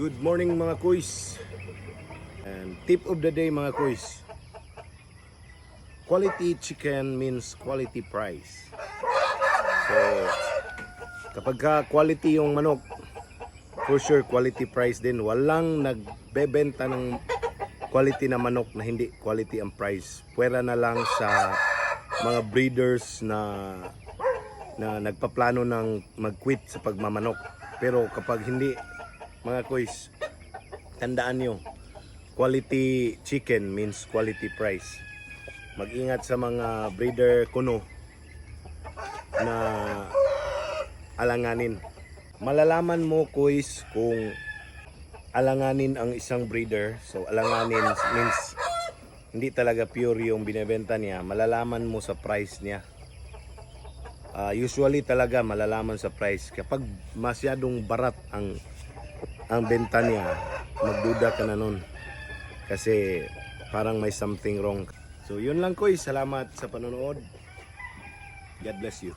Good morning mga kuys. And tip of the day mga kuys. Quality chicken means quality price. So kapag quality yung manok, for sure quality price din. Walang nagbebenta ng quality na manok na hindi quality ang price. Pwera na lang sa mga breeders na nagpaplano ng mag-quit sa pagmamanok. Pero kapag hindi, mga kuys, tandaan nyo, quality chicken means quality price. Mag-ingat sa mga breeder kuno na alanganin. Malalaman mo kuys kung alanganin ang isang breeder. So alanganin means hindi talaga pure yung binebenta niya. Malalaman mo sa price niya. Usually talaga malalaman sa price. Kapag masyadong barat ang benta niya, magduda ka na nun. Kasi parang may something wrong. So yun lang kuy. Salamat sa panonood. God bless you.